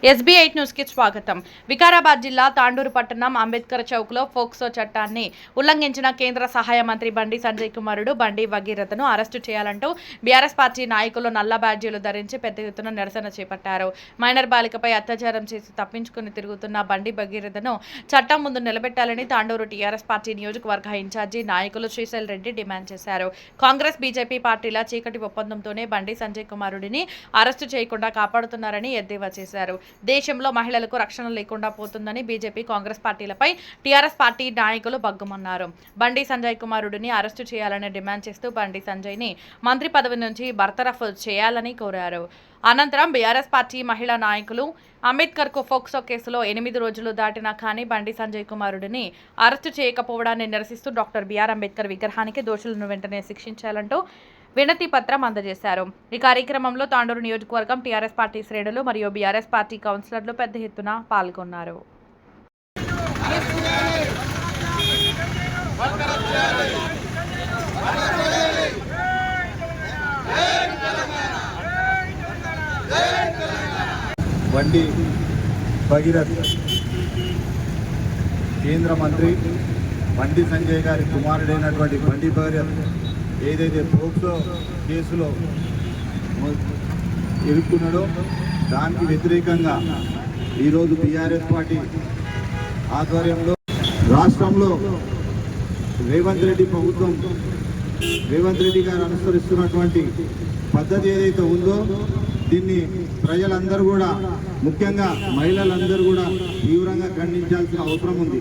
SB8 news కి స్వాగతం. వికారాబాద్ జిల్లా తాండూరు పట్టణం అంబేద్కర్ చౌక్ లో ఫోక్సో చట్టాన్ని ఉల్లంఘించిన కేంద్ర సహాయ మంత్రి బండి సంజయ్ కుమారుడు బండి భగీరథను అరెస్టు చేయాలంటూ బీఆర్ఎస్ పార్టీ నాయకులు నల్ల బ్యాడ్జీలు ధరించి పెద్ద ఎత్తున నిరసన చేపట్టారు. మైనర్ బాలికపై అత్యాచారం చేసి తప్పించుకుని తిరుగుతున్న బండి భగీరథను చట్టం ముందు నిలబెట్టాలని తాండూరు టీఆర్ఎస్ పార్టీ నియోజకవర్గ ఇన్ఛార్జి నాయకులు శ్రీశైల్ రెడ్డి డిమాండ్ చేశారు. కాంగ్రెస్ బీజేపీ పార్టీల చీకటి ఒప్పందంతోనే బండి సంజయ్ కుమారుడిని అరెస్టు చేయకుండా కాపాడుతున్నారని ఎద్దేవా చేశారు. దేశంలో మహిళలకు రక్షణ లేకుండా పోతుందని బీజేపీ కాంగ్రెస్ పార్టీలపై టీఆర్ఎస్ పార్టీ నాయకులు బగ్గుమన్నారు. బండి సంజయ్ కుమారుడిని అరెస్టు చేయాలని డిమాండ్ చేస్తూ బండి సంజయ్ని మంత్రి పదవి నుంచి బర్తరఫ్ చేయాలని కోరారు. అనంతరం బీఆర్ఎస్ పార్టీ మహిళా నాయకులు అంబేద్కర్కు ఫోక్సో కేసులో 8 రోజులు దాటినా కానీ బండి సంజయ్ కుమారుడిని అరెస్టు చేయకపోవడాన్ని నిరసిస్తూ డాక్టర్ బిఆర్ అంబేద్కర్ విగ్రహానికి దోషులను వెంటనే శిక్షించాలంటూ వినతి పత్రం అందజేశారు. ఈ కార్యక్రమంలో తాండూరు నియోజకవర్గం టీఆర్ఎస్ పార్టీ శ్రేణులు మరియు బీఆర్ఎస్ పార్టీ కౌన్సిలర్లు పెద్ద ఎత్తున పాల్గొన్నారు. బండి భగీరథ్ కేంద్ర మంత్రి బండి సంజయ్ గారి కుమారుడైనటువంటి బండి భగీరథ్ ఏదైతే పోక్సో కేసులో ఇరుక్కున్నాడో దానికి వ్యతిరేకంగా ఈరోజు బీఆర్ఎస్ పార్టీ ఆధ్వర్యంలో రాష్ట్రంలో రేవంత్ రెడ్డి గారు అనుసరిస్తున్నటువంటి పద్ధతి ఏదైతే ఉందో దీన్ని ప్రజలందరూ కూడా ముఖ్యంగా మహిళలందరూ కూడా తీవ్రంగా ఖండించాల్సిన అవసరం ఉంది.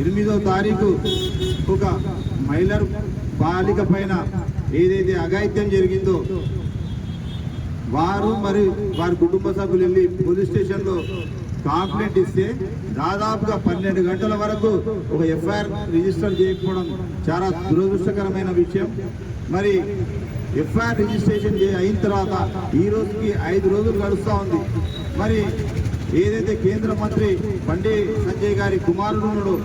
8వ తారీఖు ఒక మైనర్ బాలిక పైన ఏదైతే అఘాయిత్యం జరిగిందో వారు మరి వారి కుటుంబ సభ్యులు వెళ్ళి పోలీస్ స్టేషన్లో కంప్లైంట్ ఇస్తే దాదాపుగా 12 గంటల వరకు ఒక ఎఫ్ఐఆర్ రిజిస్టర్ చేయకపోవడం చాలా దురదృష్టకరమైన విషయం. మరి ఎఫ్ఐఆర్ రిజిస్ట్రేషన్ అయిన తర్వాత ఈ రోజుకి 5 రోజులు గడుస్తూ ఉంది. మరి ఏదైతే కేంద్ర మంత్రి బండి సంజయ్ గారి కుమారుడు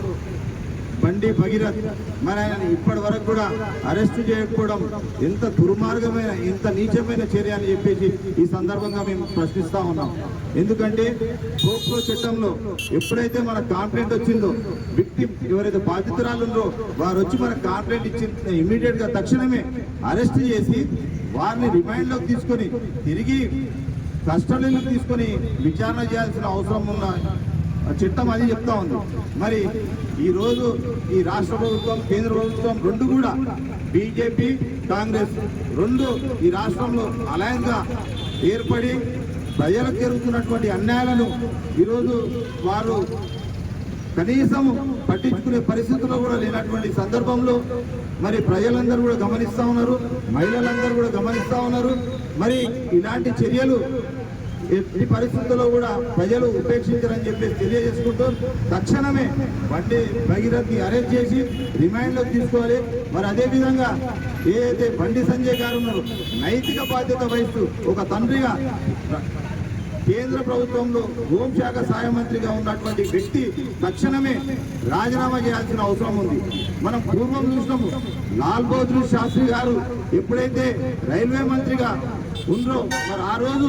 బండి భగీరథ్ మరి ఆయన ఇప్పటి వరకు కూడా అరెస్టు చేయకపోవడం ఎంత దుర్మార్గమైన ఎంత నీచమైన చర్య అని చెప్పేసి ఈ సందర్భంగా మేము ప్రశ్నిస్తా ఉన్నాం. ఎందుకంటే పోక్సో చట్టంలో ఎప్పుడైతే మన కంప్లైంట్ వచ్చిందో విక్టిమ్ ఎవరైతే బాధితురాలుందో వారు వచ్చి మన కంప్లైంట్ ఇచ్చిన ఇమ్మీడియట్గా తక్షణమే అరెస్ట్ చేసి వారిని రిమాండ్లోకి తీసుకొని తిరిగి కస్టడీలోకి తీసుకొని విచారణ చేయాల్సిన అవసరం ఉన్న చట్టం అది చెప్తా ఉంది. మరి ఈరోజు ఈ రాష్ట్ర ప్రభుత్వం కేంద్ర ప్రభుత్వం రెండు కూడా బీజేపీ కాంగ్రెస్ రెండు ఈ రాష్ట్రంలో అలయన్స్గా ఏర్పడి ప్రజలకు జరుగుతున్నటువంటి అన్యాయాలను ఈరోజు వారు కనీసం పట్టించుకునే పరిస్థితుల్లో కూడా లేనటువంటి సందర్భంలో మరి ప్రజలందరూ కూడా గమనిస్తూ ఉన్నారు, మహిళలందరూ కూడా గమనిస్తూ ఉన్నారు. మరి ఇలాంటి చర్యలు ఎట్టి పరిస్థితుల్లో కూడా ప్రజలు ఉపేక్షించారని చెప్పేసి తెలియజేసుకుంటూ తక్షణమే బండి భగీరథ్ని అరెస్ట్ చేసి రిమాండ్లోకి తీసుకోవాలి. మరి అదేవిధంగా ఏదైతే బండి సంజయ్ గారు ఉన్నారో నైతిక బాధ్యత వహిస్తూ ఒక తండ్రిగా కేంద్ర ప్రభుత్వంలో హోంశాఖ సహాయ మంత్రిగా ఉన్నటువంటి వ్యక్తి తక్షణమే రాజీనామా చేయాల్సిన అవసరం ఉంది. మనం పూర్వం చూసినాము లాల్ బహదూర్ శాస్త్రి గారు ఎప్పుడైతే రైల్వే మంత్రిగా ఉందో మరి ఆ రోజు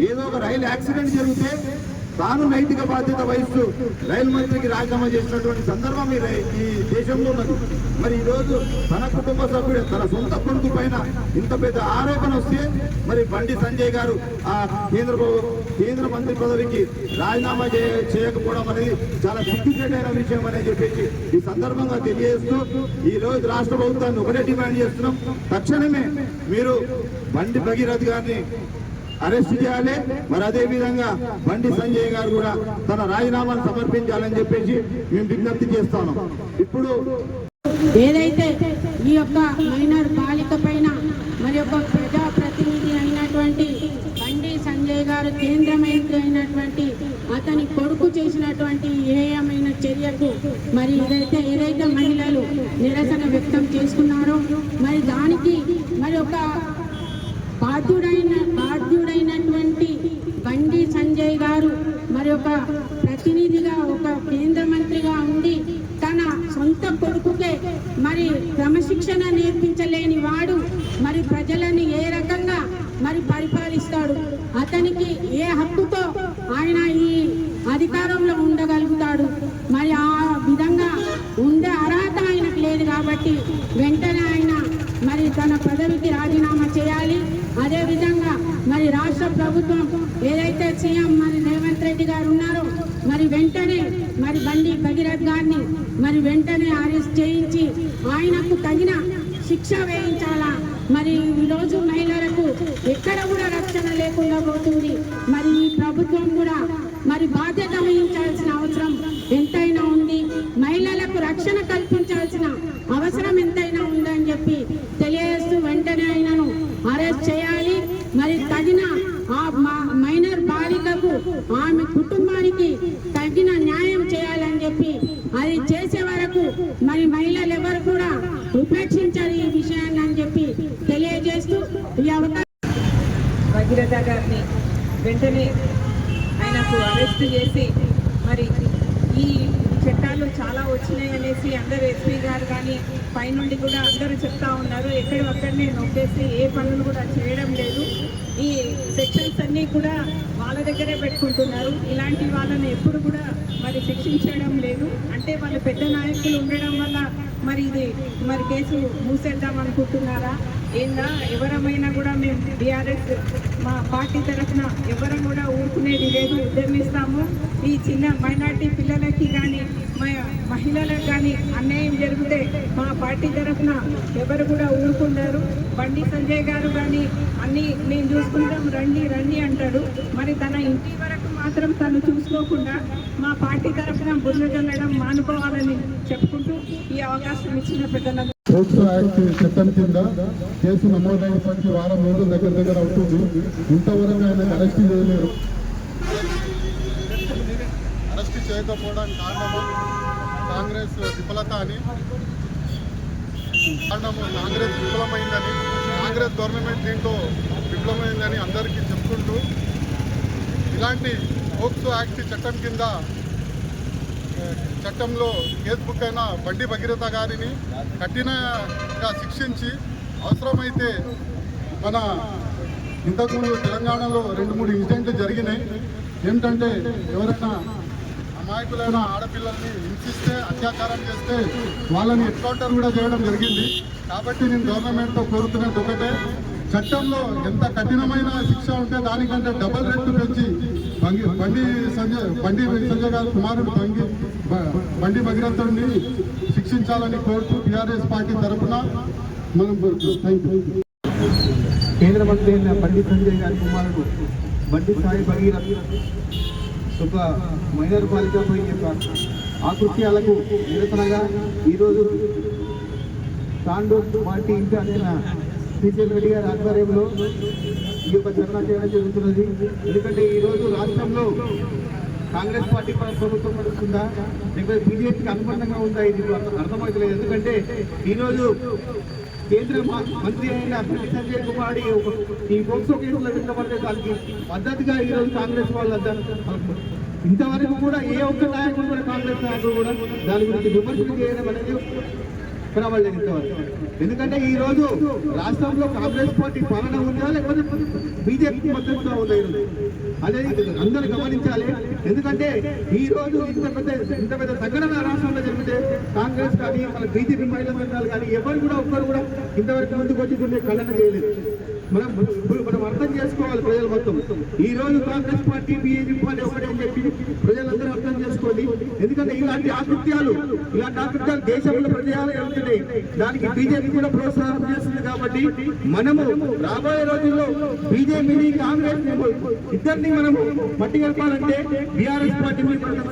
ఏదో ఒక రైలు యాక్సిడెంట్ జరిగితే తాను నైతిక బాధ్యత వహిస్తూ రైలు మంత్రికి రాజీనామా చేసినటువంటి సందర్భం ఈ దేశంలో ఉన్నది. మరి ఈరోజు తన కుటుంబ సభ్యుడు తన సొంత కొడుకు పైన ఇంత పెద్ద ఆరోపణ వస్తే మరి బండి సంజయ్ గారు ఆ కేంద్ర మంత్రి పదవికి రాజీనామా చేయకపోవడం అనేది చాలా సిగ్గుచేటైన విషయం అని చెప్పేసి ఈ సందర్భంగా తెలియజేస్తూ ఈ రోజు రాష్ట్ర ప్రభుత్వాన్ని ఒకటే డిమాండ్ చేస్తున్నాం. తక్షణమే మీరు బండి భగీరథ్ గారిని అరెస్ట్ చేయాలి. మరి అదే విధంగా బండి సంజయ్ గారు కూడా తన రాజీనామాను సమర్పించాలని చెప్పేసి మేము విజ్ఞప్తి చేస్తాను. ఇప్పుడు ఏదైతే ఈ యొక్క మైనర్ బాలిక పైన మరి ఒక ప్రజాప్రతినిధి అయినటువంటి బండి సంజయ్ గారు కేంద్ర మంత్రి అయినటువంటి అతని కొడుకు చేసినటువంటి ఏయమైన చర్యకు మరి ఏదైతే మహిళలు నిరసన వ్యక్తం చేస్తున్నారో మరి దానికి మరి ఒక బాధ్యుడైనటువంటి బండి సంజయ్ గారు మరి ఒక ప్రతినిధిగా ఒక కేంద్ర మంత్రిగా ఉండి తన సొంత కొడుకుకే మరి క్రమశిక్షణ నేర్పించలేని వాడు మరి ప్రజలను ఏ రకంగా మరి పరిపాలిస్తాడు? అతనికి ఏ హక్కుతో అధికారంలో ఉండగలుగుతాడు. మరి ఆ విధంగా ఉండే అర్హత ఆయనకు లేదు కాబట్టి వెంటనే ఆయన మరి తన పదవికి రాజీనామా చేయాలి. అదేవిధంగా మరి రాష్ట్ర ప్రభుత్వం ఏదైతే సీఎం మరి రేవంత్ రెడ్డి గారు ఉన్నారో మరి వెంటనే మరి బండి భగీరథ్ గారిని మరి వెంటనే అరెస్ట్ చేయించి ఆయనకు తగిన శిక్ష వేయించాలా. మరి ఈరోజు మహిళలకు ఎక్కడ కూడా రక్షణ లేకుండా పోతుంది. మరి ఈ ప్రభుత్వం కూడా మరి బాధ్యత వహించాల్సిన అవసరం ఎంతైనా ఉంది. మహిళలకు రక్షణ కల్పించాల్సిన అవసరం ఎంతైనా ఉందని చెప్పి తెలియజేస్తూ వెంటనే ఆయనను అరెస్ట్ చేయాలి. మరి తగిన ఆ మైనర్ బాలికకు ఆమె కుటుంబానికి తగిన న్యాయం చేయాలని చెప్పి అది చేసే వరకు మరి మహిళలు ఎవరు కూడా ఉపేక్షించాలి ఈ విషయాన్ని అని చెప్పి తెలియజేస్తూ ఈ అవకాశం భగీరథ గారిని వెంటనే ఆయనకు అరెస్ట్ చేసి మరి ఈ చట్టాలు చాలా వచ్చినాయి అనేసి అందరూ ఎస్పీ గారు కానీ పైనుండి కూడా అందరూ చెప్తా ఉన్నారు. ఎక్కడొక్కడనే నొక్కేసి ఏ పనులు కూడా చేయడం లేదు. ఈ సెక్షన్స్ అన్నీ కూడా వాళ్ళ దగ్గరే పెట్టుకుంటున్నారు. ఇలాంటి వాళ్ళని ఎప్పుడు కూడా మరి శిక్షించడం లేదు. అంటే వాళ్ళ పెద్ద నాయకులు ఉండడం వల్ల మరి ఇది మరి కేసు మూసేద్దాం అనుకుంటున్నారా ఏందా? ఎవరమైనా కూడా మేము బీఆర్ఎస్ మా పార్టీ తరఫున ఎవరం కూడా ఊరుకునేది లేదు, ఉద్యమిస్తాము. ఈ చిన్న మైనార్టీ పిల్లలకి కానీ మహిళలకు కానీ అన్యాయం జరిగితే మా పార్టీ తరఫున ఎవరు కూడా ఊరుకున్నారు. బండి సంజయ్ గారు కానీ అన్నీ నేను చూసుకుంటాం రండి రండి అంటాడు. మరి తన ఇంటి వరకు మాత్రం తను చూసుకోకుండా మా పార్టీ తరఫున బుర్ర జల్లడం మానుకోవాలని చెప్పుకుంటూ ఈ అవకాశం ఇచ్చిన పెద్దలందరూ పోక్సో యాక్ట్ చట్టం కింద కేసు నమోదైనప్పటికీ వారం రోజుల దగ్గర అవుతుంది. ఇంతవరకు ఆయన అరెస్ట్ చేయలేరు. అరెస్ట్ చేయకపోవడానికి కారణము కాంగ్రెస్ విఫలత అని, కారణము కాంగ్రెస్ విఫలమైందని, కాంగ్రెస్ గవర్నమెంట్ దీంట్లో విఫలమైందని అందరికీ చెప్పుకుంటూ ఇలాంటి పోక్సో యాక్ట్ చట్టం కింద చట్టంలో కేసు బుక్ అయిన బండి భగీరథ గారిని కఠినంగా శిక్షించి అవసరమైతే మన ఇంతకుముందు తెలంగాణలో 2-3 ఇన్సిడెంట్లు జరిగినాయి. ఏంటంటే ఎవరైనా అమాయకులైన ఆడపిల్లల్ని హింసిస్తే అత్యాచారం చేస్తే వాళ్ళని ఎన్కౌంటర్ కూడా చేయడం జరిగింది. కాబట్టి నేను గవర్నమెంట్తో కోరుతున్నది ఒకటే, చట్టంలో ఎంత కఠినమైన శిక్ష ఉంటే దానికంటే డబల్ రెట్లు పెంచి బండి సంజయ్ గారు కుమారుడు బండి భగీరథుడిని శిక్షించాలని కోరుతూ టీఆర్ఎస్ పార్టీ తరఫున మనం కోరుతున్నాం. కేంద్ర మంత్రి అయిన బండి సంజయ్ గారి కుమారుడు బండి సాయి భగీరథ్ ఒక మైనర్ బాలికపై ఆకృత్యాలకు నిరసనగా ఈరోజు తాండూర్ పార్టీ ఇన్ఛార్జ్ అయిన శ్రీశైల్ రెడ్డి గారి ఆధ్వర్యంలో ఈ యొక్క ధర్నా చేయడం జరుగుతున్నది. ఎందుకంటే ఈరోజు రాష్ట్రంలో కాంగ్రెస్ పార్టీ ప్రభుత్వం నడుస్తుందా లేకపోతే బీజేపీకి అనుబంధంగా ఉందా ఇది అర్థమవుతలేదు. ఎందుకంటే ఈరోజు కేంద్ర మంత్రి అయిన బండి సంజయ్ కుమార్ ఈ పోక్సో కేసులో వెళ్లబడితే దానికి పద్ధతిగా ఈరోజు కాంగ్రెస్ వాళ్ళు ఇంతవరకు కూడా ఏ ఒక్క నాయకుడు కూడా కాంగ్రెస్ నాయకుడు కూడా దాని గురించి విమర్శలు చేయడం అనేది కనబడలేదు ఇంతవరకు. ఎందుకంటే ఈ రోజు రాష్ట్రంలో కాంగ్రెస్ పార్టీ పాలన ఉందా లేకపోతే బీజేపీ మద్దతుగా ఉందా అనేది అందరూ గమనించాలి. ఎందుకంటే ఈ రోజు ఇంత పెద్ద సంఘటన రాష్ట్రంలో జరిగితే కాంగ్రెస్ కానీ మన బీజేపీ మహిళా సంఘాలు కానీ ఎవరు కూడా ఒక్కరు కూడా ఇంతవరకు ముందుకు వచ్చి ఖండన చేయలేదు. మనం అర్థం చేసుకోవాలి ప్రజలు మొత్తం. ఈ రోజు కాంగ్రెస్ పార్టీ బీజేపీ పార్టీ ఒకటే అని చెప్పి ప్రజలందరూ అర్థం చేసుకోండి. ఎందుకంటే ఇలాంటి ఆకృత్యాలు దేశంలో ప్రజలు వెళ్తున్నాయి. దానికి బీజేపీ కూడా ప్రోత్సాహం చేస్తుంది. కాబట్టి మనము రాబోయే రోజుల్లో బీజేపీని కాంగ్రెస్ ఇద్దరిని మనము పట్టుకెళ్ళాలంటే బీఆర్ఎస్ పార్టీ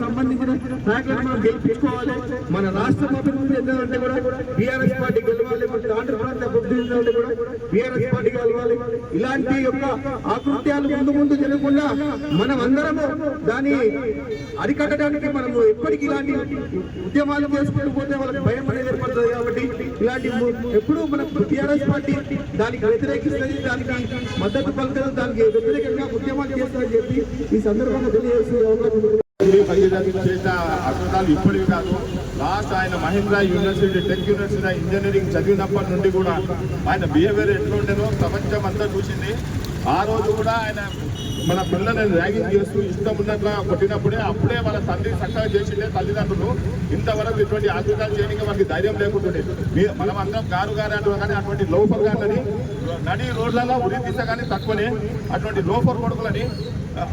సంబంధించిన నాయకులను మనం గెలిపించుకోవాలి. మన రాష్ట్రం అభివృద్ధి చెందాలంటే కూడా బీఆర్ఎస్ పార్టీ గెలవాలి. ఆంధ్రప్రదేశ్ అభివృద్ధి చెందాలంటే కూడా బీఆర్ఎస్ పార్టీ గెలవాలి. ఇలాంటి యొక్క ఆకృత్యాలు ముందు జరగకుండా మనం అందరము దాన్ని అరికట్టడానికి మనము ఎప్పటికీ ఇలాంటి ఉద్యమాలు చేసుకుంటూ పోతే వాళ్ళకి భయం అనేది ఏర్పడుతుంది. కాబట్టి ఇలాంటి ఎప్పుడు మన టీఆర్ఎస్ పార్టీ దానికి వ్యతిరేకిస్తుంది, దానికి మద్దతు పలుకుతుంది, దానికి వ్యతిరేకంగా ఉద్యమాలు చేస్తుందని చెప్పి ఈ సందర్భంగా తెలియజేస్తున్న అవకాశం చేసిన అద్భుతాలు ఇప్పటివి కాదు. లాస్ట్ ఆయన Mahindra university tech university engineering చదివినప్పటి నుండి కూడా ఆయన బిహేవియర్ ఎట్లుండేనో ప్రపంచం అంతా చూసింది. ఆ రోజు కూడా ఆయన మన పిల్లలను ర్యాగింగ్ చేస్తూ ఇష్టం ఉన్నట్లా కొట్టినప్పుడే అప్పుడే వాళ్ళ తండ్రి చక్కగా చేసిండే తల్లిదండ్రులు ఇంతవరకు ఇటువంటి ఆకృతాలు చేయడానికి మనకి ధైర్యం లేకుంటుండే. మనం అందరం గారు అంటారు కానీ అటువంటి లోఫర్ గారిని నడి రోడ్లలో ఉరి తీసా కానీ తక్కువనే అటువంటి లోఫర్ కొడుకులని.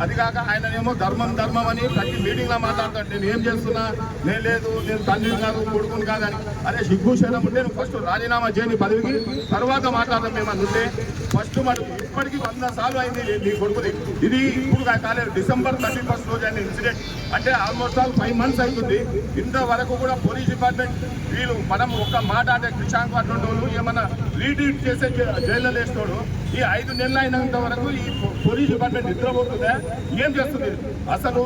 అది కాక ఆయననేమో ధర్మం అని ప్రతి మీటింగ్లో మాట్లాడతాడు. నేను ఏం చేస్తున్నా, నేను లేదు, నేను తండ్రిని కాదు, కొడుకుని కాదని. అదే సిగ్గు శరం ఉంటే నువ్వు ఫస్ట్ రాజీనామా చేయని పదవికి, తర్వాత మాట్లాడదాం మేము అందుంటే. ఫస్ట్ మరి ఇప్పటికీ 100 సార్లు అయింది నీ కొడుకుని. ఇది ఇప్పుడు కాలేదు, December 31st రోజు అయిన ఇన్సిడెంట్. అంటే ఆల్మోస్ట్ 5 months అవుతుంది. ఇంతవరకు కూడా పోలీస్ డిపార్ట్మెంట్ వీళ్ళు మనం ఒక్క మాట అంటే క్రిషాంక్ అటువంటి వాళ్ళు ఏమన్నా రీట్రీట్ చేసే జైల్లో వేసుకోడు. ఈ 5 నెలలు అయినంత వరకు ఈ పోలీస్ డిపార్ట్మెంట్ నిద్రపోతుందా, ఏం చేస్తుంది? అసలు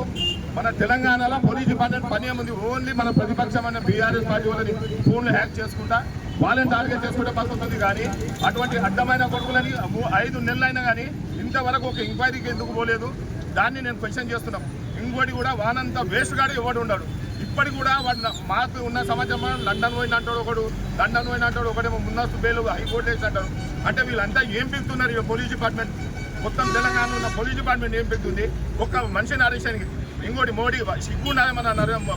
మన తెలంగాణలో పోలీస్ డిపార్ట్మెంట్ పని ఏముంది? ఓన్లీ మన ప్రతిపక్షమైన బీఆర్ఎస్ పార్టీ వాళ్ళని ఫోన్లు హ్యాక్ చేసుకుంటా వాళ్ళని టార్గెట్ చేసుకుంటే బతుకుతుంది. కానీ అటువంటి అడ్డమైన కొడుకులని 5 నెలలు అయినా కానీ ఇంతవరకు ఒక ఎంక్వైరీకి ఎందుకు పోలేదు? దాన్ని నేను క్వశ్చన్ చేస్తున్నాం. ఇంకోటి కూడా వానంతా వేస్ట్ గాడు ఎవడు ఉన్నాడు. ఇప్పటికి కూడా వాడు మాకు ఉన్న సమాచారం లండన్ పోయినంటాడు ఒకడు, ఒకటేమో ముందస్తు బెయిల్ హైకోర్టు వేసి అంటారు. అంటే వీళ్ళంతా ఏం పెడుతున్నారు? ఇక పోలీస్ డిపార్ట్మెంట్ మొత్తం తెలంగాణ ఉన్న పోలీస్ డిపార్ట్మెంట్ ఏం పెడుతుంది? ఒక మనిషిని అరెస్టానికి. ఇంకోటి మోడీ సిగ్గు ఉండాలి మన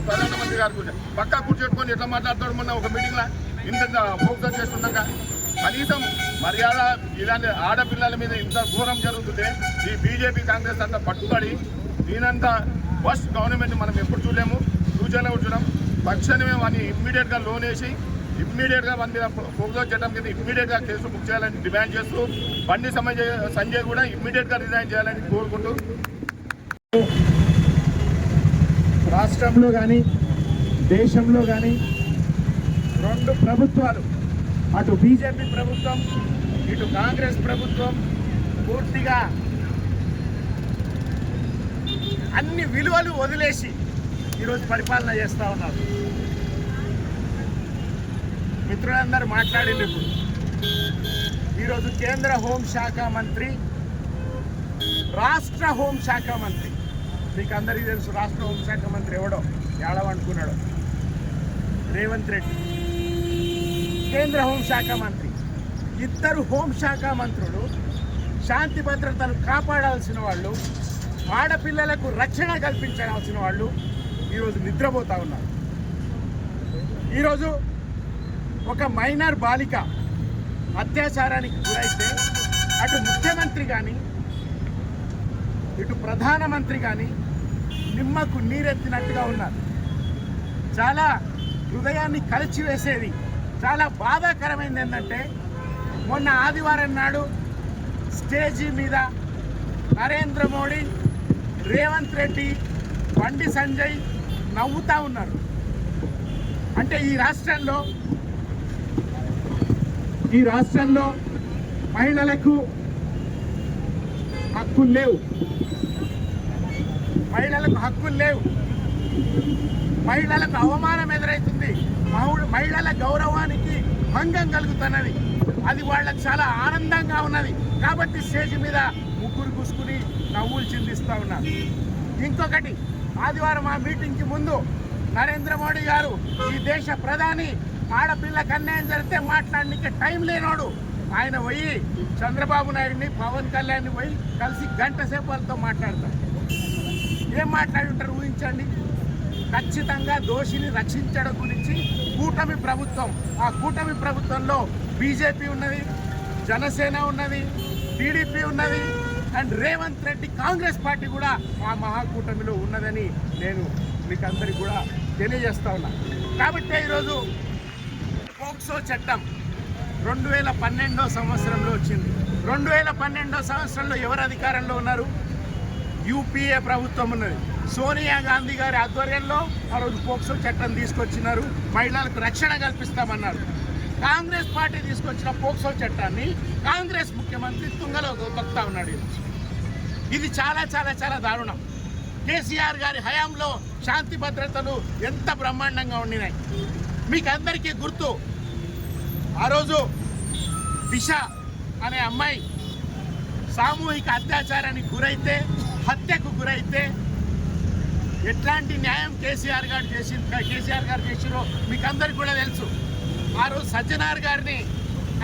ప్రధానమంత్రి గారు కూడా పక్కా కూర్చోట్టుకొని ఎట్లా మాట్లాడతాడు? మొన్న ఒక మీటింగ్లో ఇంత ఫోకస్ చేస్తున్నాక కనీసం మర్యాద ఇలాంటి ఆడపిల్లల మీద ఇంత ఘోరం జరుగుతుంటే ఈ బీజేపీ కాంగ్రెస్ అంతా పట్టుబడి దీనంతా ఫస్ట్ గవర్నమెంట్ మనం ఎప్పుడు చూడలేము, ఫ్యూచర్లో ఉంచడం. తక్షణమే వాడిని ఇమ్మీడియట్గా లోన్ వేసి ఇమ్మీడియట్గా వాడి మీద ఫోక్సో చట్టం కింద ఇమ్మీడియట్గా కేసు బుక్ చేయాలని డిమాండ్ చేస్తూ బండి సంజయ్ కూడా ఇమ్మీడియట్గా రిజైన్ చేయాలని కోరుకుంటూ, రాష్ట్రంలో కానీ దేశంలో కానీ 2 ప్రభుత్వాలు, అటు బీజేపీ ప్రభుత్వం ఇటు కాంగ్రెస్ ప్రభుత్వం పూర్తిగా అన్ని విలువలు వదిలేసి ఈరోజు పరిపాలన చేస్తూ ఉన్నారు. మిత్రులందరూ మాట్లాడింది. ఇప్పుడు ఈరోజు కేంద్ర హోంశాఖ మంత్రి, రాష్ట్ర హోంశాఖ మంత్రి, మీకు అందరికీ తెలుసు రాష్ట్ర హోంశాఖ మంత్రి ఎవడో, ఏడవనుకున్నాడో, రేవంత్ రెడ్డి. కేంద్ర హోంశాఖ మంత్రి, ఇద్దరు హోంశాఖ మంత్రులు శాంతి భద్రతలు కాపాడాల్సిన వాళ్ళు, ఆడపిల్లలకు రక్షణ కల్పించాల్సిన వాళ్ళు ఈరోజు నిద్రపోతూ ఉన్నారు. ఈరోజు ఒక మైనర్ బాలిక అత్యాచారానికి గురైతే అటు ముఖ్యమంత్రి కానీ ఇటు ప్రధానమంత్రి కానీ నిమ్మకు నీరెత్తినట్టుగా ఉన్నారు. చాలా హృదయాన్ని కలిచివేసేది, చాలా బాధాకరమైనది ఏంటంటే మొన్న ఆదివారం నాడు స్టేజీ మీద నరేంద్ర మోడీ, రేవంత్ రెడ్డి, బండి సంజయ్ నవ్వుతూ ఉన్నారు. అంటే ఈ రాష్ట్రంలో మహిళలకు హక్కులు లేవు, మహిళలకు అవమానం ఎదురవుతుంది, మహిళల గౌరవానికి భంగం కలుగుతున్నది. అది వాళ్ళకి చాలా ఆనందంగా ఉన్నది కాబట్టి స్టేజ్ మీద ముగ్గురు కూసుకుని నవ్వులు చిందిస్తూ ఉన్నారు. ఇంకొకటి, ఆదివారం ఆ మీటింగ్కి ముందు నరేంద్ర మోడీ గారు, ఈ దేశ ప్రధాని, ఆడపిల్లకి అన్యాయం జరిగితే మాట్లాడడానికి టైం లేనోడు, ఆయన పోయి చంద్రబాబు నాయుడిని, పవన్ కళ్యాణ్ని పోయి కలిసి గంట సేపు వాళ్ళతో మాట్లాడతారు. ఏం మాట్లాడి ఉంటారు ఊహించండి. ఖచ్చితంగా దోషిని రక్షించడం గురించి కూటమి ప్రభుత్వం, ఆ కూటమి ప్రభుత్వంలో బీజేపీ ఉన్నది, జనసేన ఉన్నది, టీడీపీ ఉన్నది, అండ్ రేవంత్ రెడ్డి కాంగ్రెస్ పార్టీ కూడా ఆ మహాకూటమిలో ఉన్నదని నేను మీకు అందరికీ కూడా తెలియజేస్తా ఉన్నా. కాబట్టి ఈరోజు పోక్సో చట్టం 2012 సంవత్సరంలో వచ్చింది. 2012 సంవత్సరంలో ఎవరు అధికారంలో ఉన్నారు? యూపీఏ ప్రభుత్వం ఉన్నది. సోనియా గాంధీ గారి ఆధ్వర్యంలో ఆ రోజు పోక్సో చట్టం తీసుకొచ్చినారు, మహిళలకు రక్షణ కల్పిస్తామన్నారు. కాంగ్రెస్ పార్టీ తీసుకొచ్చిన పోక్సో చట్టాన్ని కాంగ్రెస్ ముఖ్యమంత్రి తుంగలో తొక్కుతా ఉన్నాడు. ఇది చాలా చాలా చాలా దారుణం. కేసీఆర్ గారి హయాంలో శాంతి భద్రతలు ఎంత బ్రహ్మాండంగా ఉండినాయి. మీకు అందరికీ గుర్తు, ఆ రోజు దిశ అనే అమ్మాయి సామూహిక అత్యాచారానికి గురైతే, హత్యకు గురైతే ఎట్లాంటి న్యాయం కేసీఆర్ గారు చేసిరో మీకు అందరికీ కూడా తెలుసు. ఆ రోజు సజ్జనార్ గారిని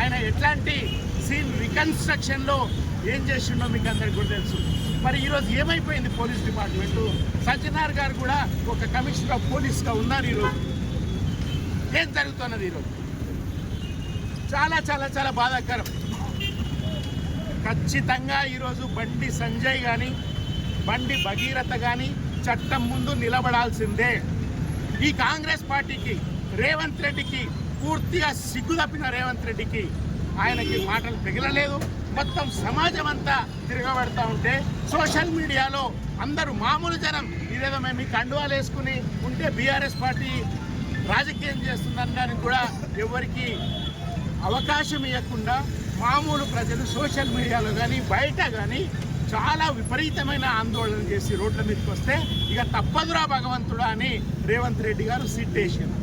ఆయన ఎట్లాంటి సీన్ రికన్స్ట్రక్షన్లో ఏం చేసిండో మీకు అందరికీ కూడా తెలుసు. మరి ఈరోజు ఏమైపోయింది పోలీస్ డిపార్ట్మెంటు? సజ్జనార్ గారు కూడా ఒక కమిషనర్ ఆఫ్ పోలీస్గా ఉన్నారు. ఈరోజు ఏం జరుగుతున్నది? ఈరోజు చాలా చాలా చాలా బాధాకరం. ఖచ్చితంగా ఈరోజు బండి సంజయ్ కానీ బండి భగీరథ కానీ చట్టం ముందు నిలబడాల్సిందే. ఈ కాంగ్రెస్ పార్టీకి, రేవంత్ రెడ్డికి పూర్తిగా సిగ్గు తప్పిన రేవంత్ రెడ్డికి ఆయనకి మాటలు పిగలలేదు. మొత్తం సమాజం అంతా తిరగబడతా ఉంటే సోషల్ మీడియాలో అందరూ మామూలు జనం ఇదేదో మేము ఈ కండువాలు వేసుకుని ఉంటే బీఆర్ఎస్ పార్టీ రాజకీయం చేస్తుందనడానికి కూడా ఎవరికి అవకాశం ఇవ్వకుండా మామూలు ప్రజలు సోషల్ మీడియాలో కానీ బయట కానీ చాలా విపరీతమైన ఆందోళన చేసి రోడ్ల మీదకి వస్తే ఇక తప్పదురా భగవంతుడా అని రేవంత్ రెడ్డి గారు సిట్ వేసారు.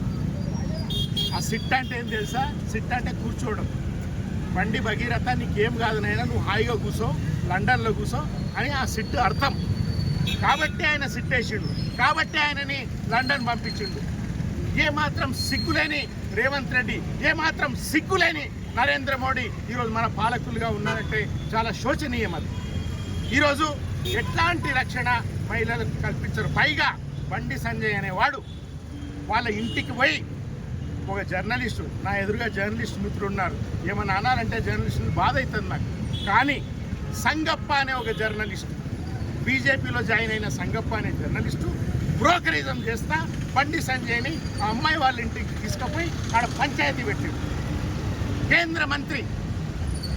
ఆ సిట్ అంటే ఏం తెలుసా? సిట్ అంటే కూర్చోవడం. బండి భగీరథ నీకేం కాదు నైనా, నువ్వు హాయిగా కూర్చో, లండన్లో కూర్చో అని ఆ సిట్ అర్థం. కాబట్టి ఆయన సిట్ వేసిండు, కాబట్టి ఆయనని లండన్ పంపించిండు. ఏమాత్రం సిగ్గులేని రేవంత్ రెడ్డి, ఏమాత్రం సిగ్గులేని నరేంద్ర మోడీ ఈరోజు మన పాలకులుగా ఉన్నారంటే చాలా శోచనీయం. అది ఈరోజు ఎట్లాంటి రక్షణ మహిళలకు కల్పించరు. పైగా బండి సంజయ్ అనేవాడు వాళ్ళ ఇంటికి పోయి ఒక జర్నలిస్టు, నా ఎదురుగా జర్నలిస్ట్ మిత్రులు ఉన్నారు, ఏమన్నా అనాలంటే జర్నలిస్టులు బాధ అవుతుంది నాకు. కానీ సంగప్ప అనే ఒక జర్నలిస్టు, బీజేపీలో జాయిన్ అయిన సంగప్ప అనే జర్నలిస్టు బ్రోకరిజం చేస్తా బండి సంజయ్ని ఆ అమ్మాయి వాళ్ళ ఇంటికి తీసుకుపోయి ఆడ పంచాయతీ పెట్టిండు. కేంద్ర మంత్రి,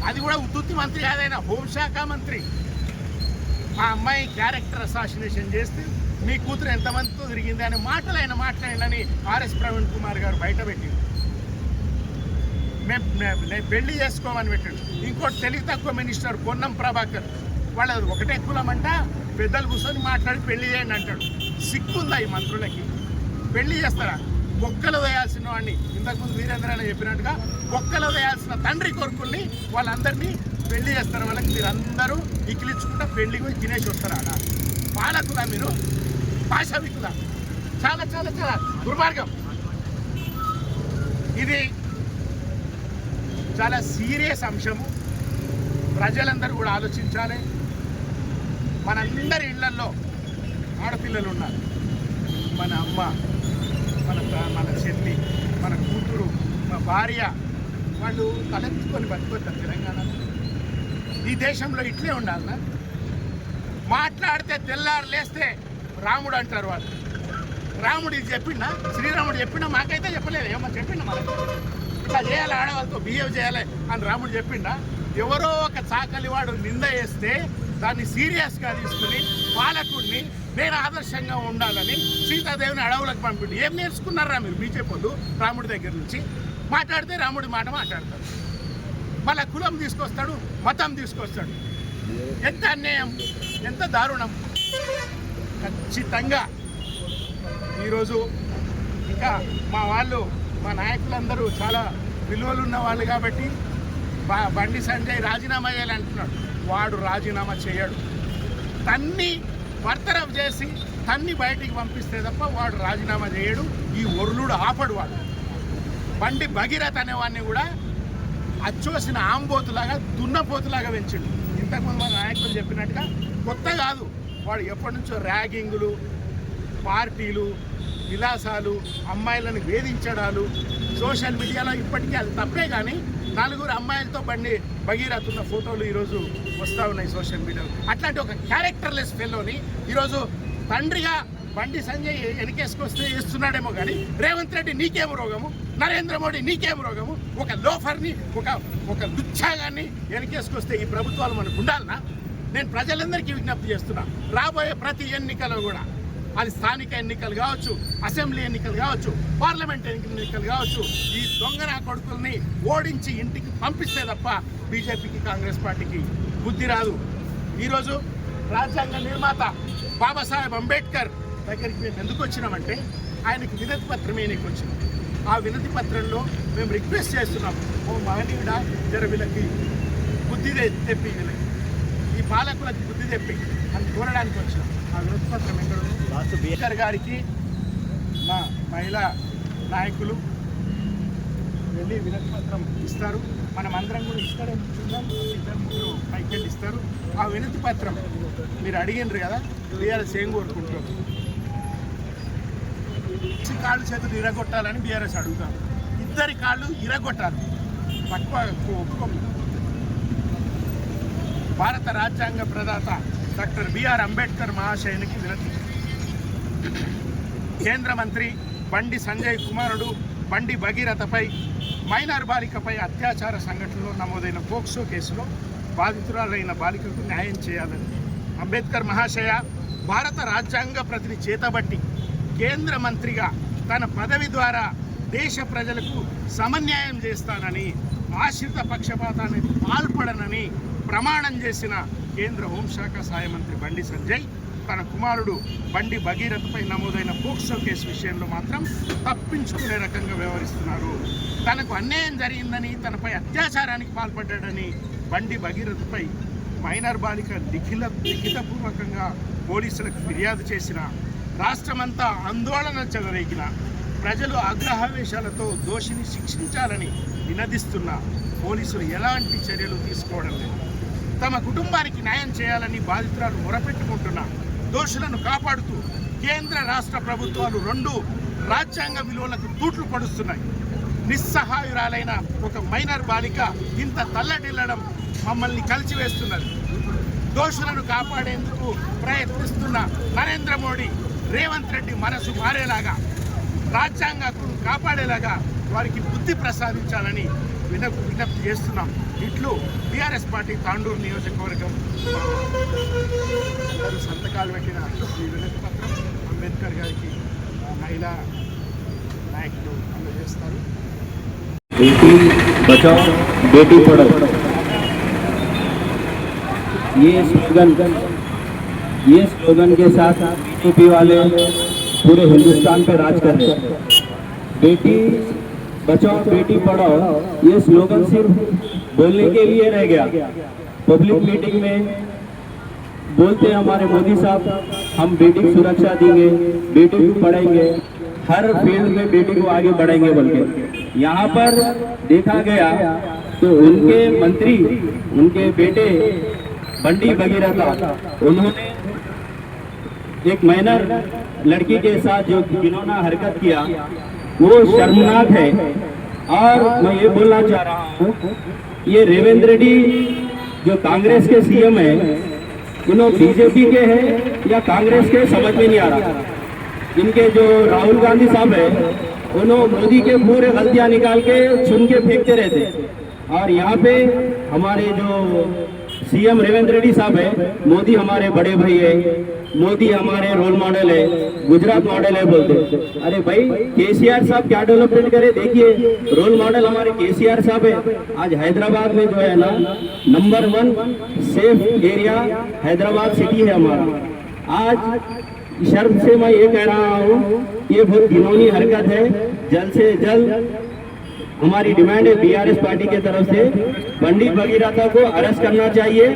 అది కూడా ఉత్తుత్తి మంత్రి కాదైనా హోంశాఖ మంత్రి, ఆ అమ్మాయి క్యారెక్టర్ అసాసినేషన్ చేస్తే మీ కూతురు ఎంతమందితో తిరిగింది అనే మాటలు ఆయన మాట్లాడినని ఆర్ఎస్ ప్రవీణ్ కుమార్ గారు బయట పెట్టిండు. నేను పెళ్లి చేసుకోమని పెట్టాడు. ఇంకోటి తెలివి తక్కువ మినిస్టర్ పొన్నం ప్రభాకర్, వాళ్ళది ఒకటే కులమంట, పెద్దలు కూర్చొని మాట్లాడి పెళ్లి చేయండి అంటాడు. సిగ్గుందా ఈ మంత్రులకి? పెళ్లి చేస్తారా? బొక్కలు వేయాల్సిన వాడిని, ఇంతకుముందు వీరేంద్ర అని చెప్పినట్టుగా బొక్కలు వేయాల్సిన తండ్రి కొడుకుల్ని వాళ్ళందరినీ పెళ్లి చేస్తారు. వాళ్ళకి మీరందరూ ఇకిలించుకుంటా పెళ్లికి పోయి తినేసి వస్తారా? అలా పాలకులా మీరు? పాశవికులా? చాలా చాలా చాలా దుర్మార్గం. ఇది చాలా సీరియస్ అంశము. ప్రజలందరూ కూడా ఆలోచించాలి. మనందరి ఇళ్లలో ఆడపిల్లలు ఉన్నారు. మన అమ్మ, మన చెల్లి, మన కూతురు, మన భార్య, వాళ్ళు తలెత్తుకొని బతుకొద్దాం తెలంగాణలో. ఈ దేశంలో ఇట్లే ఉండాలనా? మాట్లాడితే తెల్లారు లేస్తే రాముడు అంటారు వాళ్ళు. రాముడు ఇది చెప్పిండా? శ్రీరాముడు చెప్పిండా? మాకైతే చెప్పలేదు. ఏమో చెప్పిండా? మనకి ఇట్లా చేయాలి, ఆడవాళ్ళతో బిహేవ్ చేయాలి అని రాముడు చెప్పిండా? ఎవరో ఒక చాకలివాడు నింద వేస్తే దాన్ని సీరియస్గా తీసుకుని పాలకుడిని నేను ఆదర్శంగా ఉండాలని సీతాదేవిని అడవులకు పంపిండు. ఏం నేర్చుకున్నారా మీరు బీజేపీ రాముడి దగ్గర నుంచి? మాట్లాడితే రాముడి మాట మాట్లాడతాడు, మళ్ళా కులం తీసుకొస్తాడు, మతం తీసుకొస్తాడు. ఎంత అన్యాయం, ఎంత దారుణం. ఖచ్చితంగా ఈరోజు ఇంకా మా వాళ్ళు, మా నాయకులందరూ చాలా విలువలు ఉన్న వాళ్ళు కాబట్టి బండి సంజయ్ రాజీనామా చేయాలంటున్నాడు. వాడు రాజీనామా చేయడు. తన్ని బర్తరఫ్ చేసి తన్ని బయటికి పంపిస్తే తప్ప వాడు రాజీనామా చేయడు. ఈ ఒర్లుడు ఆపడు. వాడు బండి భగీరథ అనేవాడిని కూడా అచ్చోసిన ఆంబోతులాగా, దున్నపోతులాగా పెంచిండు. ఇంతకుముందు మన నాయకులు చెప్పినట్టుగా కొత్త కాదు. వాడు ఎప్పటి నుంచో ర్యాగింగులు, పార్టీలు, విలాసాలు, అమ్మాయిలను వేధించడాలు సోషల్ మీడియాలో ఇప్పటికీ అది తప్పే. కానీ 4 అమ్మాయిలతో బండి భగీరథ ఉన్న ఫోటోలు ఈరోజు వస్తూ ఉన్నాయి సోషల్ మీడియాలో. అట్లాంటి ఒక క్యారెక్టర్లెస్ ఫెలోని ఈరోజు తండ్రిగా బండి సంజయ్ వెనకేసుకొస్తే వేస్తున్నాడేమో. కానీ రేవంత్ రెడ్డి నీకేం రోగము? నరేంద్ర మోడీ నీకేం రోగము? ఒక లోఫర్ని, ఒక దుచ్చాగాన్ని వెనకేసుకొస్తే ఈ ప్రభుత్వాలు మనకు ఉండాలనా? నేను ప్రజలందరికీ విజ్ఞప్తి చేస్తున్నా, రాబోయే ప్రతి ఎన్నికలో కూడా, అది స్థానిక ఎన్నికలు కావచ్చు, అసెంబ్లీ ఎన్నికలు కావచ్చు, పార్లమెంట్ ఎన్నికలు కావచ్చు, ఈ దొంగన కొడుకుల్ని ఓడించి ఇంటికి పంపిస్తే తప్ప బీజేపీకి, కాంగ్రెస్ పార్టీకి బుద్ధి రాదు. ఈరోజు రాజ్యాంగ నిర్మాత బాబాసాహెబ్ అంబేద్కర్ దగ్గరికి మేము ఎందుకు వచ్చినామంటే ఆయనకి వినతి పత్రం ఏనికి వచ్చినాం. ఆ వినతి పత్రంలో మేము రిక్వెస్ట్ చేస్తున్నాం, ఓ మహనీయుడా, జర వీళ్ళకి బుద్ధి తెప్పి, వీళ్ళకి ఈ పాలకులకి బుద్ధి తెప్పి అని కోరడానికి వచ్చినాం. ఆ వినతి పత్రం ఎక్కడ ఉంది? స్పీకర్ గారికి మా మహిళా నాయకులు వెళ్ళి వినతి పత్రం ఇస్తారు. మనం అందరం కూడా ఇక్కడే కూర్చుందాం, ఇద్దరు ముగ్గురు పైకి వెళ్ళి ఇస్తారు. ఆ వినతి పత్రం మీరు అడిగినారు కదా, బీఆర్ఎస్ ఏం కోరుకుంటారు? కాళ్ళు చేతులు ఇరగొట్టాలని బీఆర్ఎస్ అడుగుతారు. ఇద్దరి కాళ్ళు ఇరగొట్టాలి, తక్కువ ఒప్పుకోము. భారత రాజ్యాంగ ప్రదాత డాక్టర్ బిఆర్ అంబేద్కర్ మహాశయునికి వినతి. కేంద్ర మంత్రి బండి సంజయ్ కుమారుడు బండి భగీరథపై మైనర్ బాలికపై అత్యాచార సంఘటనలో నమోదైన పోక్సో కేసులో బాధితురాలైన బాలికకు న్యాయం చేయాలని అంబేద్కర్ మహాశయ భారత రాజ్యాంగ ప్రతిని చేతబట్టి కేంద్ర మంత్రిగా తన పదవి ద్వారా దేశ ప్రజలకు సమన్యాయం చేస్తానని, ఆశ్రిత పక్షపాతానికి పాల్పడనని ప్రమాణం చేసిన కేంద్ర హోంశాఖ సహాయ మంత్రి బండి సంజయ్ తన కుమారుడు బండి భగీరథపై నమోదైన పోక్సో కేసు విషయంలో మాత్రం తప్పించుకునే రకంగా వ్యవహరిస్తున్నారు. తనకు అన్యాయం జరిగిందని, తనపై అత్యాచారానికి పాల్పడ్డాడని బండి భగీరథపై మైనర్ బాలిక లిఖితపూర్వకంగా పోలీసులకు ఫిర్యాదు చేసిన, రాష్ట్రమంతా ఆందోళన చెలరేగిన, ప్రజలు ఆగ్రహావేశాలతో దోషిని శిక్షించాలని నినదిస్తున్న పోలీసులు ఎలాంటి చర్యలు తీసుకోవడం లేదు. తమ కుటుంబానికి న్యాయం చేయాలని బాధితురాలు మొరపెట్టుకుంటున్న దోషులను కాపాడుతూ కేంద్ర రాష్ట్ర ప్రభుత్వాలు రెండు రాజ్యాంగ విలువలకు తూట్లు పడుస్తున్నాయి. నిస్సహాయురాలైన ఒక మైనర్ బాలిక ఇంత తల్లడిల్లడం మమ్మల్ని కలిచివేస్తున్నది. దోషులను కాపాడేందుకు ప్రయత్నిస్తున్న నరేంద్ర మోడీ, రేవంత్ రెడ్డి మనసు మారేలాగా, రాజ్యాంగ హక్కును కాపాడేలాగా వారికి బుద్ధి ప్రసాదించాలని విజ్ఞప్తి చేస్తున్నాం. ఇట్లు బీఆర్ఎస్ పార్టీ తాండూరు నియోజకవర్గం సంతకాలు పెట్టిన ఈ వినతి పత్రం అంబేద్కర్ గారికి మహిళా నాయకులు అందజేస్తారు. बेटी बचाओ बेटी पढ़ाओ, ये स्लोगन के साथ बीजेपी वाले पूरे हिंदुस्तान पे राज कर रहे हैं। बेटी बचाओ बेटी पढ़ाओ ये स्लोगन सिर्फ बोलने के लिए रह गया। पब्लिक मीटिंग में बोलते हैं हमारे मोदी साहब, हम बेटी को सुरक्षा देंगे, बेटी को पढ़ाएंगे, हर फील्ड में बेटी को आगे बढ़ाएंगे बोल के। यहाँ पर देखा गया तो उनके मंत्री, उनके बेटे बंडी भगीरथ, उन्होंने एक माइनर लड़की के साथ जो घिनौना हरकत किया वो शर्मनाक है। और मैं ये बोलना चाह रहा हूँ, ये रेवंत रेड्डी जो कांग्रेस के सीएम है, इन्होंने बीजेपी के हैं या कांग्रेस के समझ में नहीं आ रहा। इनके जो राहुल गांधी साहब है, उन्होंने मोदी के पूरे गलतियां निकाल के चुन के फेंकते रहते। और यहाँ पे हमारे जो सीएम रेवंत रेड्डी साहब है, मोदी हमारे बड़े भाई है, मोदी हमारे रोल मॉडल है, गुजरात मॉडल है बोलते। अरे भाई केसीआर साहब क्या डेवलपमेंट करे, देखिए रोल मॉडल हमारे केसीआर साहब है। आज हैदराबाद में जो है ना number 1 safe area Hyderabad city है हमारा। आज शर्म से मैं ये कह रहा हूँ, ये बहुत घिनौनी हरकत है। जल्द से जल्द हमारी डिमांड है बीआरएस पार्टी के तरफ से, बंडी भगीरथ को अरेस्ट करना चाहिए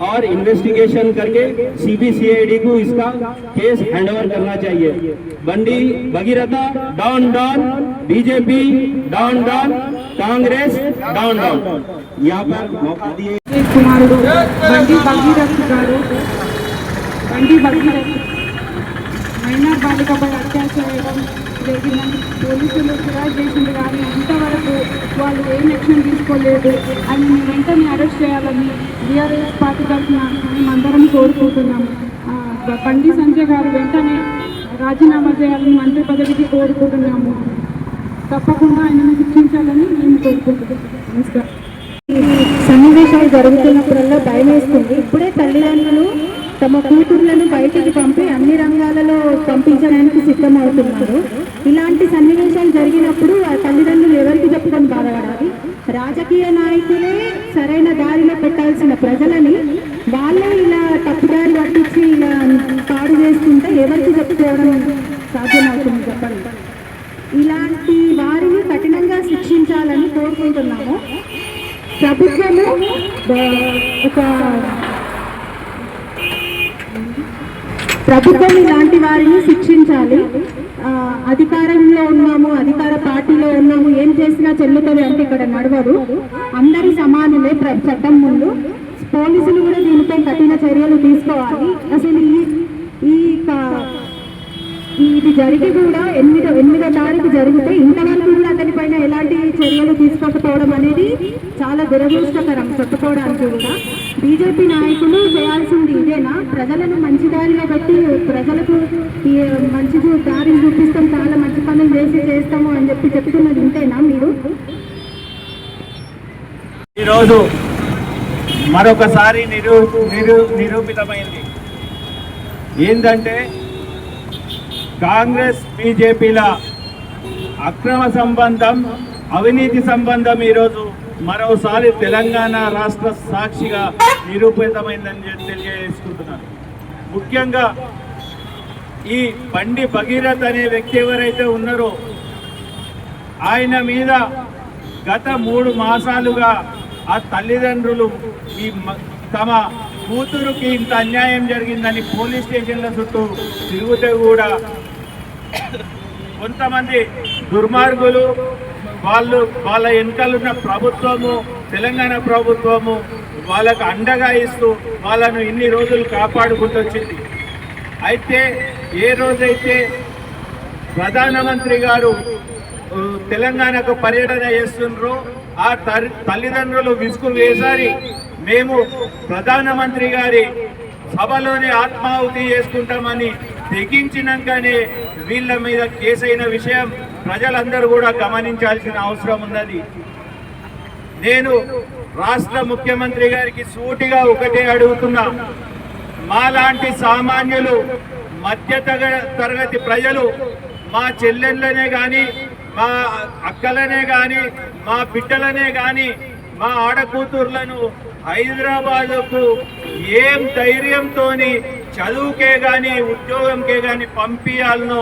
और इन्वेस्टिगेशन करके सीबीसीआईडी को इसका केस हैंडओवर करना चाहिए। Bandi Bhagirath down down, BJP down down, Congress down down. यहाँ पर मौका दिए కుమారుడు బండి భగీరథ్ గారు, బండి భగీరథ్ మైనర్ బాలికపై అత్యాచారం జరిగిందని పోలీసులు ఫిర్యాదు చేసింది, కానీ ఇంతవరకు వాళ్ళు ఏం యాక్షన్ తీసుకోలేదు. అని వెంటనే అరెస్ట్ చేయాలని బీఆర్ఎస్ పార్టీ తరఫున మేమందరం కోరుకుంటున్నాము. బండి సంజయ్ గారు వెంటనే రాజీనామా చేయాలని మంత్రి పదవికి కోరుకుంటున్నాము. తప్పకుండా ఆయనను శిక్షించాలని మేము కోరుకుంటున్నాం. నమస్కారం. సన్నివేశాలు జరుగుతున్నప్పుడల్లా భయం వేస్తుంది. ఇప్పుడే తల్లిదండ్రులు తమ కూతుర్లను బయటికి పంపి అన్ని రంగాలలో పంపించడానికి సిద్ధమవుతున్నారు. ఇలాంటి సన్నివేశాలు జరిగినప్పుడు ఆ తల్లిదండ్రులు ఎవరికి చెప్పుకొని బాధపడాలి? రాజకీయ నాయకులే సరైన దారిలో పెట్టాల్సిన ప్రజలని వాళ్ళే ఇలా తప్పుదారి పట్టించి ఇలా పాడు చేస్తుంటే ఎవరికి చెప్పుకోవడం సాధ్యమవుతుంది చెప్పండి? ఇలాంటి వారిని కఠినంగా శిక్షించాలని కోరుకుంటున్నాము. ప్రభుత్వము ప్రభుత్వం ఇలాంటి వారిని శిక్షించాలి. అధికారంలో ఉన్నాము, అధికార పార్టీలో ఉన్నాము, ఏం చేసినా చెల్లుతుంది అంటే ఇక్కడ నడవదు. అందరి సమానులే చట్టం ముందు. పోలీసులు కూడా దీనిపై కఠిన చర్యలు తీసుకోవాలి. అసలు ఇది జరిగి కూడా 8వ తారీఖు జరిగితే ఇంతవరకు కూడా అతనిపైన ఎలాంటి చర్యలు తీసుకోకపోవడం అనేది చాలా దురదృష్టకరం చెప్పుకోవడానికి కూడా. బీజేపీ నాయకులు చేయాల్సింది ఇదేనా? ప్రజలను మంచి దారిలో పెట్టి ప్రజలకు మంచి దారిని చూపిస్తాం, చాలా మంచి పనులు చేస్తాము అని చెప్తున్నది ఇంతేనా మీరు? ఈరోజు మరొకసారి నిరూపితమైంది ఏంటంటే కాంగ్రెస్ బీజేపీల అక్రమ సంబంధం, అవినీతి సంబంధం ఈరోజు మరోసారి తెలంగాణ రాష్ట్ర సాక్షిగా నిరూపితమైందని తెలియజేసుకుంటున్నాను. ముఖ్యంగా ఈ బండి భగీరథ్ అనే వ్యక్తి ఎవరైతే ఉన్నారో ఆయన మీద గత 3 మాసాలుగా ఆ తల్లిదండ్రులు తమ కూతురుకి ఇంత అన్యాయం జరిగిందని పోలీస్ స్టేషన్ల చుట్టూ తిరుగుతే కూడా కొంతమంది దుర్మార్గులు వాళ్ళ వెనకాలన్న ప్రభుత్వము, తెలంగాణ ప్రభుత్వము వాళ్ళకు అండగా ఇస్తూ వాళ్ళను ఇన్ని రోజులు కాపాడుకుంటూ వచ్చింది. అయితే ఏ రోజైతే ప్రధానమంత్రి గారు తెలంగాణకు పర్యటన చేస్తున్నారో ఆ తల్లిదండ్రులు విసుగు వేసారి మేము ప్రధానమంత్రి గారి సభలోనే ఆత్మాహుతి చేసుకుంటామని తెగించినాకనే వీళ్ళ మీద కేసైన విషయం ప్రజలందరూ కూడా గమనించాల్సిన అవసరం ఉన్నది. నేను రాష్ట్ర ముఖ్యమంత్రి గారికి సూటిగా ఒకటే అడుగుతున్నా, మాలాంటి సామాన్యులు, మధ్య తరగతి ప్రజలు, మా చెల్లెళ్ళనే కానీ, మా అక్కలనే కానీ, మా బిడ్డలనే కానీ, మా ఆడకూతుర్లను హైదరాబాదుకు ఏం ధైర్యంతో చదువుకే కానీ ఉద్యోగంకే కానీ పంపించాలనో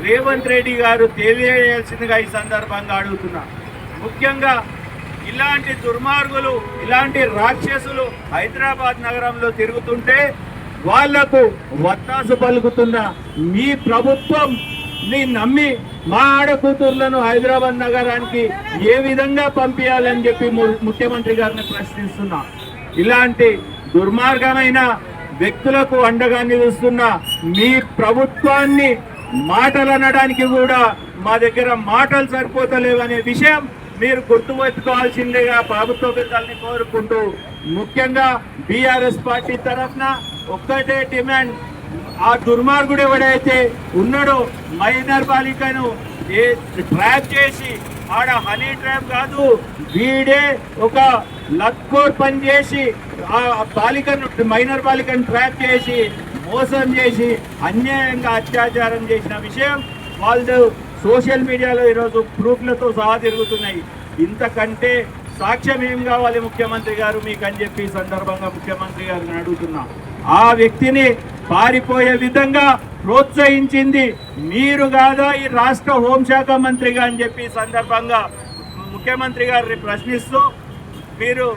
రేవంత్ రెడ్డి గారు తెలియజేయాల్సిందిగా ఈ సందర్భంగా అడుగుతున్నా. ముఖ్యంగా ఇలాంటి దుర్మార్గులు, ఇలాంటి రాక్షసులు హైదరాబాద్ నగరంలో తిరుగుతుంటే వాళ్లకు వత్తాసు పలుకుతున్న మీ ప్రభుత్వం నమ్మి మా ఆడకూతుర్లను హైదరాబాద్ నగరానికి ఏ విధంగా పంపించాలని చెప్పి ముఖ్యమంత్రి గారిని ప్రశ్నిస్తున్నా. ఇలాంటి దుర్మార్గమైన వ్యక్తులకు అండగా నిలుస్తున్న మీ ప్రభుత్వాన్ని మాటలు అనడానికి కూడా మా దగ్గర మాటలు సరిపోతలేవనే విషయం మీరు గుర్తుపెట్టుకోవాల్సిందేగా ప్రభుత్వ పెద్దల్ని కోరుకుంటూ, ముఖ్యంగా బీఆర్ఎస్ పార్టీ తరఫున ఒక్కటే డిమాండ్, ఆ దుర్మార్గుడు ఎవడైతే ఉన్నాడో మైనర్ బాలికను ట్రాప్ చేసి, ఆడ హనీ ట్రాప్ కాదు, వీడే ఒక లక్కోర్ పని చేసి ఆ బాలికను, మైనర్ బాలికను ట్రాప్ చేసి మోసం చేసి అన్యాయంగా అత్యాచారం చేసిన విషయం వాళ్ళు సోషల్ మీడియాలో ఈరోజు ప్రూఫ్లతో సహా తిరుగుతున్నాయి. ఇంతకంటే సాక్ష్యం ఏం కావాలి ముఖ్యమంత్రి గారు మీకు అని చెప్పి సందర్భంగా ముఖ్యమంత్రి గారిని అడుగుతున్నా. ఆ వ్యక్తిని పారిపోయే విధంగా ప్రోత్సహించింది మీరు కాదా ఈ రాష్ట్ర హోంశాఖ మంత్రిగా అని చెప్పి సందర్భంగా ముఖ్యమంత్రి గారిని ప్రశ్నిస్తూ, మీరు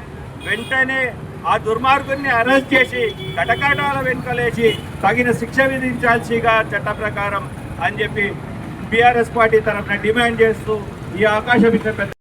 వెంటనే ఆ దుర్మార్గుని అరెస్ట్ చేసి కటకటాల వెనుకలేసి తగిన శిక్ష విధించాల్సిగా చట్ట ప్రకారం అని చెప్పి బీఆర్ఎస్ పార్టీ తరఫున డిమాండ్ చేస్తూ ఈ అవకాశం ఇచ్చిన